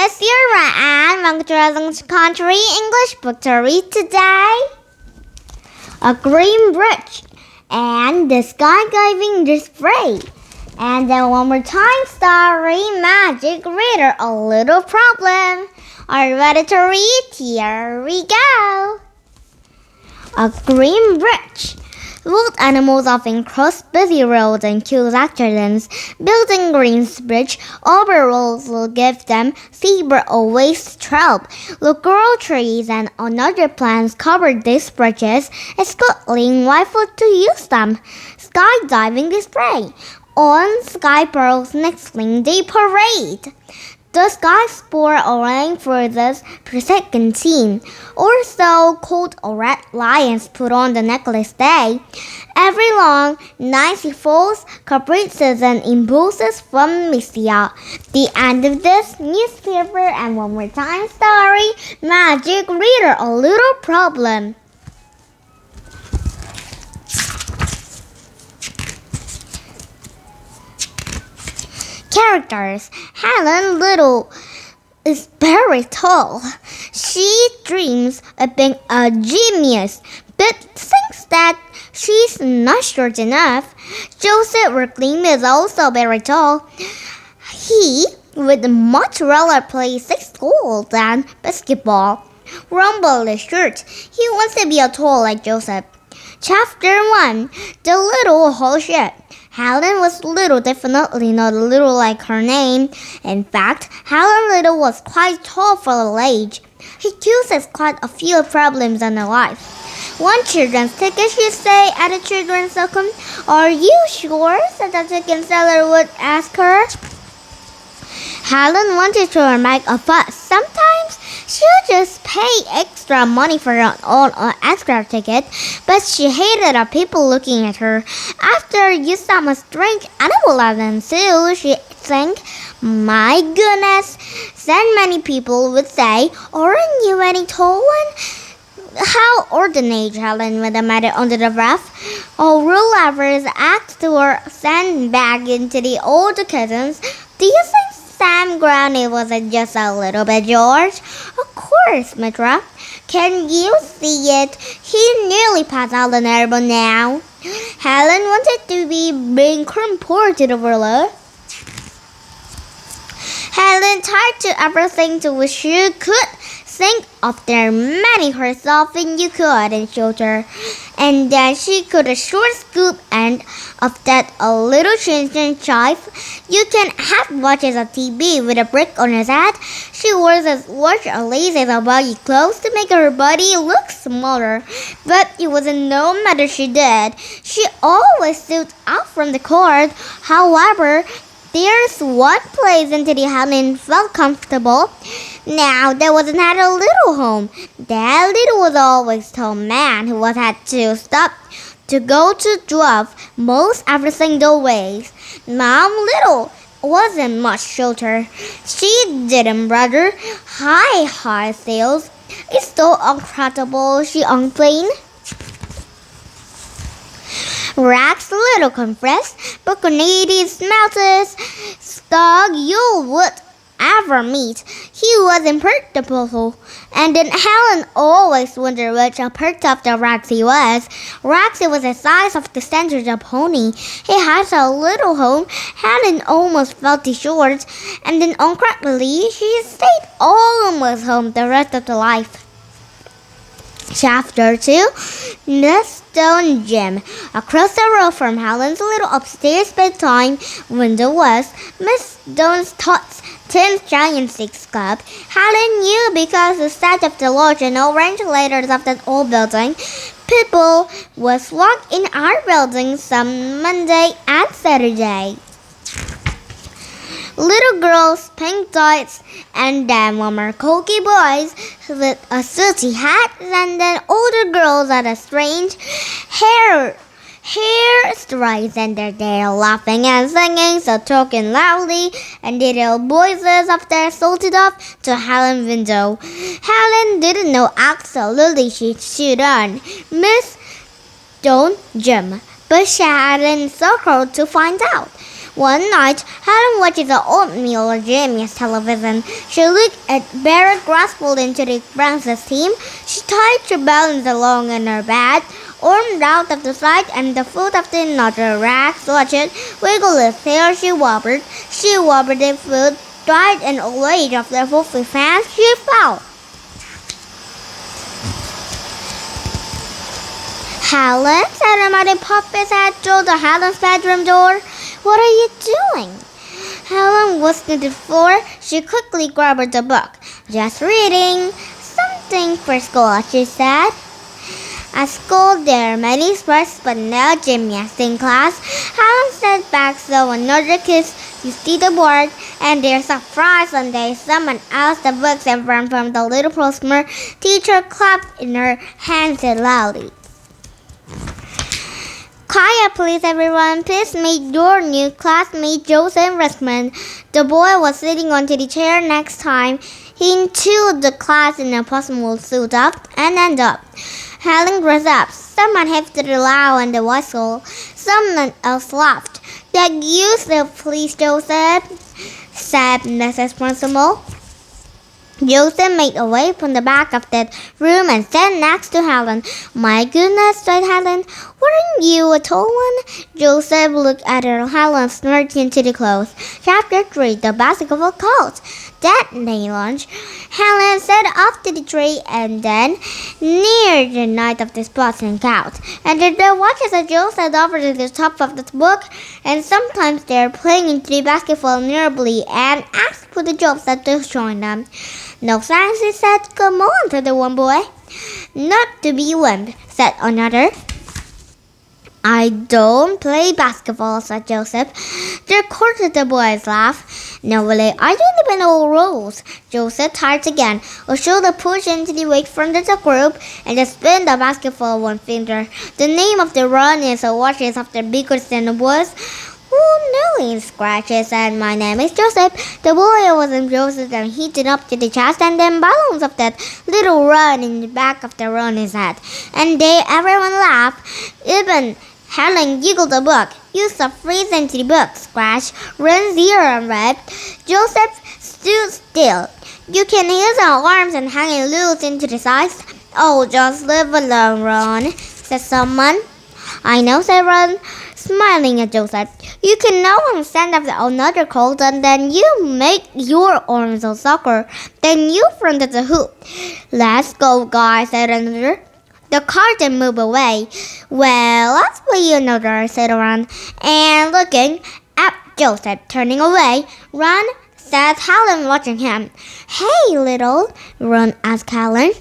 Miss Yura and welcome to Country English book to read today. A green bridge and the skydiving display. And then one more time story, magic reader, a little problem. Are you ready to read? Here we go. A green bridge. Wild animals often cross busy roads and cause accidents. Building Green's bridge over roads will give them zebra always trouble. Local trees and other plants cover these bridges. It's good rifle to use them. Skydiving display. On Sky Pearl's next day parade. The Sky Sport arranged for this second scene, also called a red lions put on the necklace day. Every long night she falls, caprices and impulses from Misia. The end of this newspaper and one more time story, magic reader, a little problem. Characters. Helen Little is very tall. She dreams of being a genius, but thinks that she's not short enough. Joseph Reclaim is also very tall. He would much rather play school than basketball. Rumble is short. He wants to be a tall like Joseph. Chapter 1. The Little Whole Ship. Helen was little, definitely not little like her name. In fact, Helen Little was quite tall for her age. She causes quite a few problems in her life. One children's ticket, she say at a children's welcome. Are you sure? Said the ticket seller would ask her. Helen wanted to make a fuss. Sometimes she'll just pay extra money for an extra ticket, but she hated the people looking at her. After you saw a strange animal at them too, she think, my goodness. Then many people would say, aren't you any tall one? How ordinary, Helen would admit it under the breath. All rule lovers asked to her send back into the older cousins. Do you think Sam Granny wasn't just a little bit George? Of course, Mitra. Can you see it? He nearly passed out an elbow now. Helen wanted to be being compared to the ruler. Helen tried to everything to which she could think of there many herself and you could and shoulder. And then she could a short scoop and of that a little change in chive. You can have watches a TV with a brick on his head. She wears a watch a lace as a baggy clothes to make her body look smaller. But it wasn't no matter she did. She always stood out from the crowd. However, there's one place in the Helen felt comfortable. Now there was not a little home. That little was always told man who was had to stop to go to drive most every single ways. Mom Little wasn't much shorter. She didn't rather high sales. It's so incredible she complained. Rex Little confessed, but Canadian smelters dog you would ever meet. He was imperturbable, and then Helen always wondered which a part of the Rex he was. Rexy was the size of the standard pony. He had a little home. Helen almost felt the short, and then uncorrectly she stayed almost home the rest of the life. Chapter 2. The Stone Gym. Across the road from Helen's little upstairs bedtime window was Miss Stone's Tots 10th Giant Six Club. Helen knew because the sight of the large and orange letters of that old building. People was walked in our building some Monday and Saturday. Little girls, pink tights, and then warmer cocky boys with a sooty hat, and then older girls at a strange hair strides, and they're laughing and singing, so talking loudly, and the little voices of their salted up to Helen's window. Helen didn't know absolutely she should on Miss Don't Jim, but she hadn't circled to find out. One night, Helen watches the oatmeal or Jamie's television. She looked at Barrett graspled into the Francis team. She tried to balance along in her bed, armed out of the side and the foot of the another rack. Watch it wiggle its tail. She wobbled the foot, tried and all age of the fluffy fans. She fell. Helen, said her mother, popped his head through the Helen's bedroom door. What are you doing? Helen was on the floor. She quickly grabbed the book. Just reading. Something for school, she said. At school, there are many sports, but no gymnastics class. Helen sat back so another kids you see the board, and they're surprised when someone else the books in front from the little postman. Teacher clapped in her hands loudly. Quiet, please, everyone. Please meet your new classmate, Joseph Richmond. The boy was sitting onto the chair next time. He entered the class in a possible suit up and end up. Helen rose up. Someone hissed loud and the whistle. Someone else laughed. That you, please, Joseph, said Mrs. Principal. Joseph made away from the back of that room and sat next to Helen. My goodness, said Helen. Weren't you a tall one? Joseph looked at her. Helen smirked into the clothes. Chapter 3, The Basketball Coach. That day lunch, Helen set off to the tree and then near the night of the spots and counts. And the watches as Joseph over to the top of the book, and sometimes they're playing into the basketball nearby and asked for the Joseph to join them. No thanks, he said. Come on, said the one boy. Not to be wimp, said another. I don't play basketball, said Joseph. They recorded the boys' laugh. No, really, I don't even know rules. Joseph tried again. A shoulder push into the weight front of the group and just spin the basketball one finger. The name of the run is a watches of the bigger than the boys. Oh, no, he scratches, and my name is Joseph. The boy wasn't Joseph, and he did up to the chest, and then balloons of that little run in the back of the run his head. And everyone laughed. Even Helen giggled the book. You stop freezing to the book, Scratch. Run zero and red. Joseph stood still. You can use our arms and hanging loose into the sides. Oh, just leave alone, Ron, said someone. I know, said Ron, smiling at Joseph. You can now stand up another cold and then you make your arms on soccer. Then you front at the hoop. Let's go, guys, said another. The curtain moved away. Well, let's play another, said Ron. And looking at Joseph turning away, Ron said Helen watching him. Hey, little, Ron asked Helen.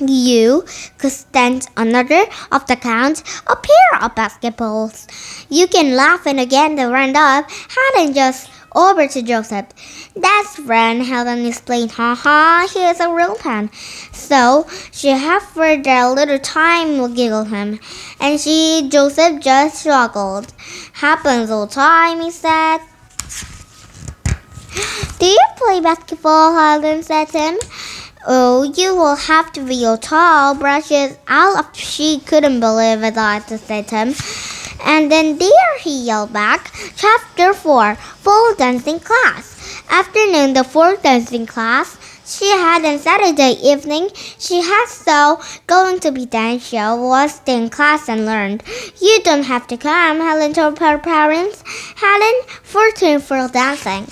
You could stand another of the count, a pair of basketballs. You can laugh and again they ran up. Helen just over to Joseph. That's friend, Helen explained. He is a real fan. So she had for that little time will giggle him. And Joseph just struggled. Happens all time, he said. Do you play basketball? Helen said to him. Oh, you will have to be tall, brushes out. She couldn't believe it, I said to him. And then there he yelled back. Chapter 4, Full Dancing Class. Afternoon, the fourth dancing class she had on Saturday evening. She had so going to be dance show was stay in class and learned. You don't have to come, Helen told her parents. Helen, 14 for dancing.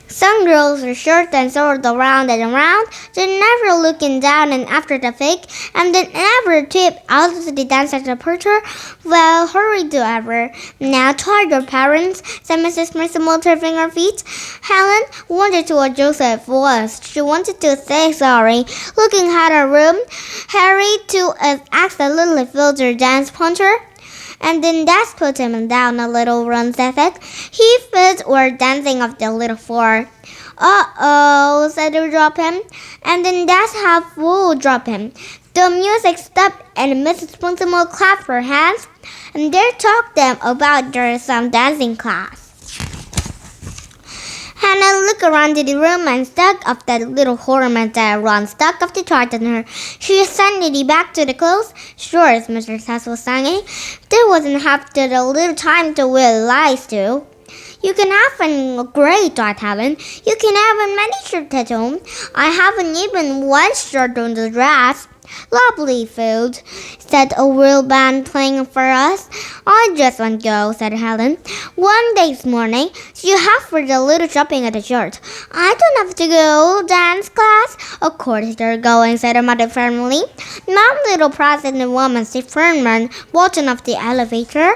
Some girls were short and soared around and around, then never looking down and after the fake, and then never tipped out of the dance at the porter. Well, hurry to ever. Now try your parents, said Mrs. Principal, turning her feet. Helen wondered what Joseph was. She wanted to say sorry. Looking at her room, hurried to ask the little filter dance punter. And then Dad put him down a little, Ron said it. He feet were dancing off the little floor. Uh-oh, said the drop him. And then Dad's half would drop him. The music stopped and Mrs. Principal clapped her hands. And they talked them about their some dancing class. Hannah looked looked around the room and stuck up that little ornament that Ron stuck up the chart on her. She sent back to the clothes. Sure, as Mr. Sass was saying, there wasn't half the little time to wear lies to. You can have a great thought, Helen. You can have many shirts at home. I haven't even one shirt on the dress. Lovely food, said a real band playing for us. I just want to go, said Helen. One day's morning, you have for the little shopping at the church. I don't have to go dance class. Of course you're going, said her mother firmly. Mom, little president woman, said Fernman, walking up the elevator.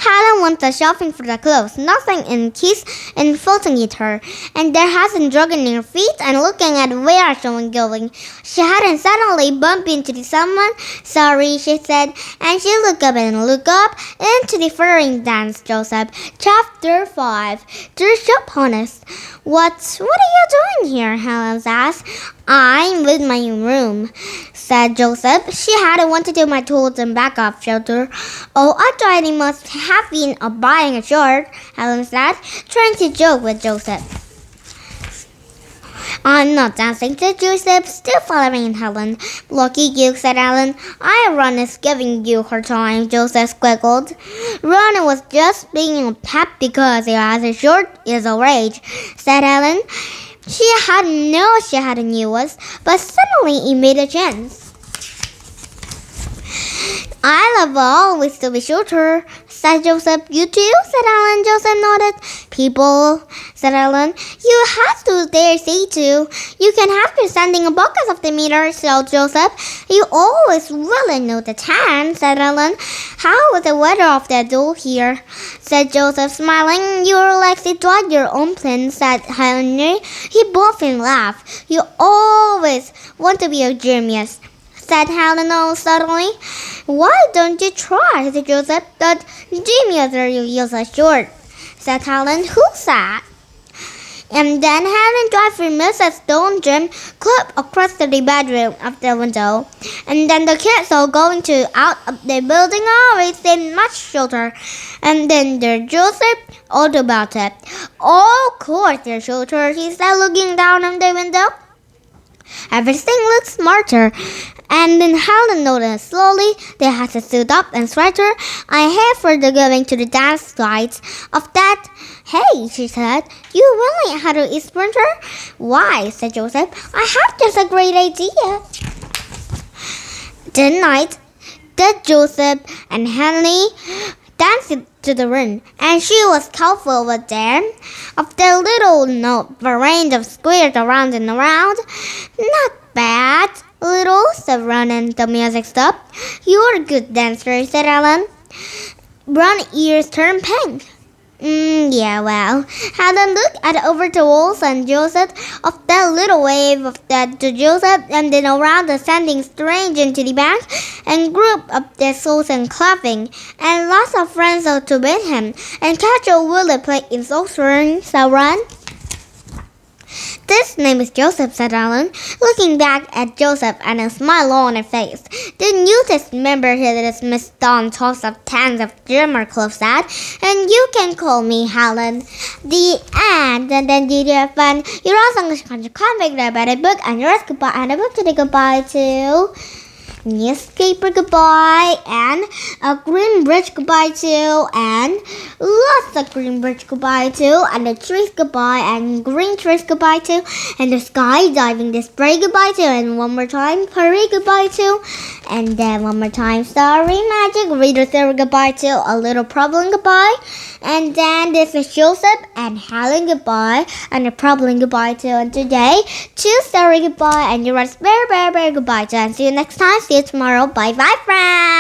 Helen went shopping for the clothes, nothing in keys and floating at her, and there hasn't dragging her feet and looking at where she was going. She hadn't suddenly bumped into someone. Sorry, she said, and she looked up into the furring dance, Joseph. Chapter 5. The shop honest. What are you doing here? Helen asked. I'm with my room, said Joseph. She had wanted to my tools and backup shelter. Oh, I thought he must have been buying a shirt, Helen said, trying to joke with Joseph. I'm not dancing, said Joseph, still following Helen. Lucky you, said Helen. Ron is giving you her time, Joseph squiggled. Ron was just being a pep because he has a shirt is a rage, said Helen. She had news, but suddenly he made a chance. I love always to be shorter, said Joseph. You too, said Ellen. Joseph nodded. People, said Ellen. You have to dare say to. You can have to sending a bucket of the meter, said Joseph. You always really know the time, said Ellen. How is the weather of the door here? Said Joseph, smiling. You're like to drive your own plane, said Henry. He both laughed. You always want to be a genius, said Helen suddenly. Why don't you try, said Joseph. That genius you use a short, said Helen. Who's that? And then Helen drove Mrs. Stone Jim club across the bedroom of the window. And then the kids all going to out of the building always seemed much shorter. And then there Joseph all about it. Oh, of course they're shorter, he said, looking down on the window. Everything looked smarter. And then Helen noticed slowly they had to suit up and sweater. I hate for the going to the dance sites of that. Hey, she said, you really had to eat sprinter? Why, said Joseph. I have just a great idea. That night, that Joseph and Henley danced to the room, and she was careful with them of the little note veranda squared around and around. Not bad, little, said Ron, and the music stopped. You're a good dancer, said Ellen. Brown ears turned pink. Yeah, well, Helen looked at over the walls and Joseph of that little wave of that to Joseph and then around the standing strange into the back and group up their souls and clapping and lots of friends out to meet him and catch a willy play in saucering, so run. This name is Joseph, said Ellen, looking back at Joseph and a smile on her face. Didn't you just remember that Miss Dawn talks of tens of German clubs that? And you can call me Helen. The end. And then did you have fun? You're also going to convict about a book and yours goodbye and a book to the goodbye to. Newspaper goodbye and a green bridge goodbye too and lots of green bridge goodbye too and the trees goodbye and green trees goodbye too and the skydiving display goodbye too and one more time Paris goodbye too and then one more time Starry Magic Reader Theory goodbye too a little problem goodbye and then this is Joseph and Helen goodbye and a problem goodbye too and today two Story goodbye and you're a bear goodbye too and see you next time. See you tomorrow. Bye bye, friends.